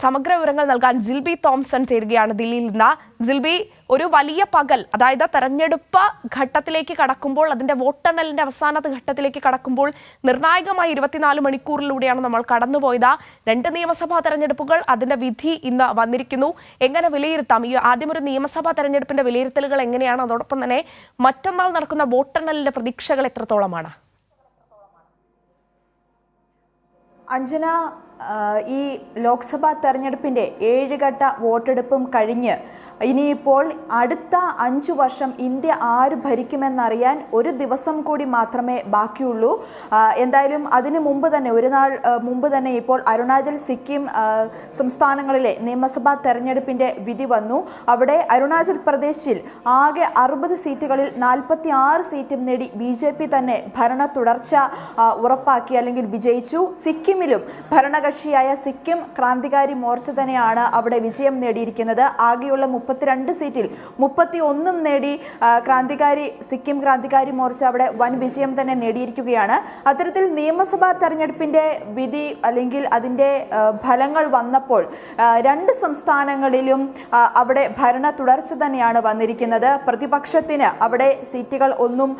സമഗ്ര വിവരങ്ങൾ നൽകാൻ ജിൽബി തോംസൺ ചേരുകയാണ് ദില്ലിയിൽ നിന്ന്. ജിൽബി, ഒരു വലിയ പകൽ, അതായത് തെരഞ്ഞെടുപ്പ് ഘട്ടത്തിലേക്ക് കടക്കുമ്പോൾ, അതിന്റെ വോട്ടെണ്ണലിന്റെ അവസാന ഘട്ടത്തിലേക്ക് കടക്കുമ്പോൾ നിർണായകമായ 24 മണിക്കൂറിലൂടെയാണ് നമ്മൾ കടന്നുപോയത്. 2 നിയമസഭാ തെരഞ്ഞെടുപ്പുകൾ, അതിന്റെ വിധി ഇന്ന് വന്നിരിക്കുന്നു. എങ്ങനെ വിലയിരുത്താം? ഈ ആദ്യം ഒരു നിയമസഭാ തെരഞ്ഞെടുപ്പിന്റെ വിലയിരുത്തലുകൾ എങ്ങനെയാണ്? അതോടൊപ്പം തന്നെ മറ്റന്നാൾ നടക്കുന്ന വോട്ടെണ്ണലിന്റെ പ്രതീക്ഷകൾ എത്രത്തോളമാണ്? അഞ്ജന, ഈ ലോക്സഭാ തെരഞ്ഞെടുപ്പിൻ്റെ 7 ഘട്ട വോട്ടെടുപ്പും കഴിഞ്ഞ് ഇനിയിപ്പോൾ അടുത്ത 5 വർഷം ഇന്ത്യ ആര് ഭരിക്കുമെന്നറിയാൻ ഒരു ദിവസം കൂടി മാത്രമേ ബാക്കിയുള്ളൂ. എന്തായാലും അതിന് മുമ്പ് തന്നെ, ഒരു നാൾ മുമ്പ് തന്നെ ഇപ്പോൾ അരുണാചൽ, സിക്കിം സംസ്ഥാനങ്ങളിലെ നിയമസഭാ തെരഞ്ഞെടുപ്പിൻ്റെ വിധി വന്നു. അവിടെ അരുണാചൽ പ്രദേശിൽ ആകെ 60 സീറ്റുകളിൽ 46 സീറ്റും നേടി BJP തന്നെ ഭരണ തുടർച്ച ഉറപ്പാക്കി, അല്ലെങ്കിൽ വിജയിച്ചു. സിക്കിമിലും ഭരണകക്ഷിയായ സിക്കിം ക്രാന്തികാരി മോർച്ച തന്നെയാണ് അവിടെ വിജയം നേടിയിരിക്കുന്നത്. ആകെയുള്ള 32 സീറ്റിൽ 31 നേടി സിക്കിം ക്രാന്തികാരി മോർച്ച അവിടെ വൻ വിജയം തന്നെ നേടിയിരിക്കുകയാണ്. അത്തരത്തിൽ നിയമസഭാ തെരഞ്ഞെടുപ്പിന്റെ വിധി അല്ലെങ്കിൽ അതിന്റെ ഫലങ്ങൾ വന്നപ്പോൾ 2 സംസ്ഥാനങ്ങളിലും അവിടെ ഭരണ തുടർച്ച തന്നെയാണ് വന്നിരിക്കുന്നത്. പ്രതിപക്ഷത്തിന് അവിടെ സീറ്റുകൾ ഒന്നും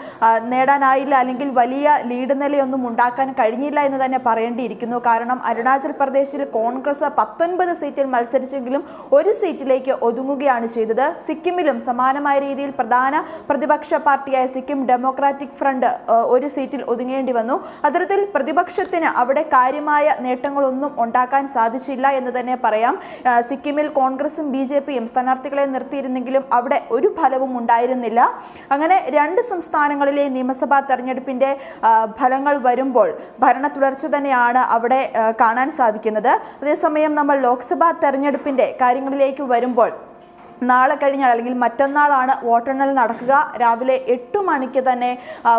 നേടാനായില്ല, അല്ലെങ്കിൽ വലിയ ലീഡ് നിലയൊന്നും ഉണ്ടാക്കാൻ കഴിഞ്ഞില്ല എന്ന് തന്നെ പറയേണ്ടിയിരിക്കുന്നു. കാരണം അരുണാചൽ പ്രദേശിൽ കോൺഗ്രസ് 19 സീറ്റിൽ മത്സരിച്ചെങ്കിലും 1 സീറ്റിലേക്ക് ഒതുങ്ങുകയാണ് ചെയ്തത്. സിക്കിമിലും സമാനമായ രീതിയിൽ പ്രധാന പ്രതിപക്ഷ പാർട്ടിയായ സിക്കിം ഡെമോക്രാറ്റിക് ഫ്രണ്ട് 1 സീറ്റിൽ ഒതുങ്ങേണ്ടി വന്നു. അത്തരത്തിൽ പ്രതിപക്ഷത്തിന് അവിടെ കാര്യമായ നേട്ടങ്ങളൊന്നും ഉണ്ടാക്കാൻ സാധിച്ചില്ല എന്ന് തന്നെ പറയാം. സിക്കിമിൽ കോൺഗ്രസും BJPയും സ്ഥാനാർത്ഥികളെ നിർത്തിയിരുന്നെങ്കിലും അവിടെ ഒരു ഫലവും ഉണ്ടായിരുന്നില്ല. അങ്ങനെ 2 സംസ്ഥാനങ്ങളിലെ നിയമസഭാ തെരഞ്ഞെടുപ്പിന്റെ ഫലങ്ങൾ വരുമ്പോൾ ഭരണ തുടർച്ച തന്നെയാണ് അവിടെ കാണാൻ സാധിക്കുന്നത്. അതേസമയം നമ്മൾ ലോക്സഭാ തെരഞ്ഞെടുപ്പിന്റെ കാര്യങ്ങളിലേക്ക് വരുമ്പോൾ, നാളെ കഴിഞ്ഞാൽ അല്ലെങ്കിൽ മറ്റന്നാളാണ് വോട്ടെണ്ണൽ നടക്കുക. രാവിലെ 8 മണിക്ക് തന്നെ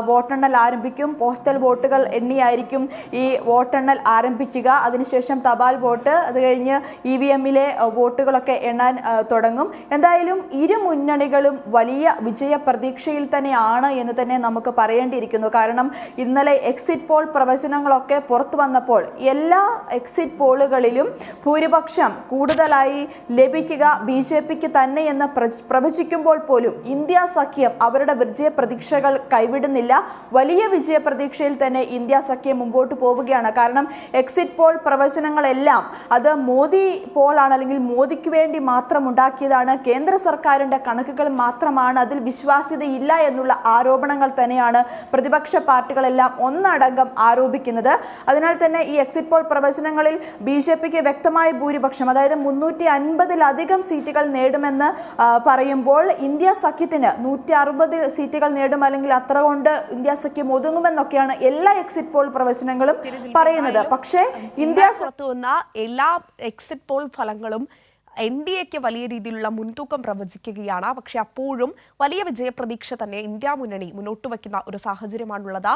വോട്ടെണ്ണൽ ആരംഭിക്കും. പോസ്റ്റൽ വോട്ടുകൾ എണ്ണിയായിരിക്കും ഈ വോട്ടെണ്ണൽ ആരംഭിക്കുക. അതിനുശേഷം തപാൽ വോട്ട്, അത് കഴിഞ്ഞ് EVMലെ വോട്ടുകളൊക്കെ എണ്ണാൻ തുടങ്ങും. എന്തായാലും ഇരു മുന്നണികളും വലിയ വിജയ പ്രതീക്ഷയിൽ തന്നെയാണ് എന്ന് തന്നെ നമുക്ക് പറയേണ്ടിയിരിക്കുന്നു. കാരണം ഇന്നലെ എക്സിറ്റ് പോൾ പ്രവചനങ്ങളൊക്കെ പുറത്തു വന്നപ്പോൾ എല്ലാ എക്സിറ്റ് പോളുകളിലും ഭൂരിപക്ഷം കൂടുതലായി ലഭിക്കുക BJPക്ക് തന്നെ എന്ന് പ്രവചിക്കുമ്പോൾ പോലും ഇന്ത്യ സഖ്യം അവരുടെ വിജയ പ്രതീക്ഷകൾ കൈവിടുന്നില്ല. വലിയ വിജയ പ്രതീക്ഷയിൽ തന്നെ ഇന്ത്യ സഖ്യം മുമ്പോട്ട് പോവുകയാണ്. കാരണം എക്സിറ്റ് പോൾ പ്രവചനങ്ങളെല്ലാം അത് മോദി പോളാണ്, അല്ലെങ്കിൽ മോദിക്ക് വേണ്ടി മാത്രം ഉണ്ടാക്കിയതാണ്, കേന്ദ്ര സർക്കാരിന്റെ കണക്കുകൾ മാത്രമാണ്, അതിൽ വിശ്വാസ്യതയില്ല എന്നുള്ള ആരോപണങ്ങൾ തന്നെയാണ് പ്രതിപക്ഷ പാർട്ടികളെല്ലാം ഒന്നടങ്കം ആരോപിക്കുന്നത്. അതിനാൽ തന്നെ ഈ എക്സിറ്റ് പോൾ പ്രവചനങ്ങളിൽ BJPക്ക് വ്യക്തമായ ഭൂരിപക്ഷം, അതായത് 350-ലധികം സീറ്റുകൾ നേടുമെന്ന് പറയുമ്പോൾ ഇന്ത്യ സഖ്യത്തിന് 160 സീറ്റുകൾ നേടും, അല്ലെങ്കിൽ അത്ര കൊണ്ട് ഇന്ത്യ സഖ്യം ഒതുങ്ങുമെന്നൊക്കെയാണ് എല്ലാ എക്സിറ്റ് പോൾ പ്രവചനങ്ങളും പറയുന്നത്. പക്ഷേ ഇന്ത്യ പുറത്തുവന്ന എല്ലാ എക്സിറ്റ് പോൾ ഫലങ്ങളും NDAക്ക് വലിയ രീതിയിലുള്ള മുൻതൂക്കം പ്രവചിക്കുകയാണ്. പക്ഷെ അപ്പോഴും വലിയ വിജയപ്രതീക്ഷ തന്നെ ഇന്ത്യ മുന്നണി മുന്നോട്ട് വയ്ക്കുന്ന ഒരു സാഹചര്യമാണുള്ളത്.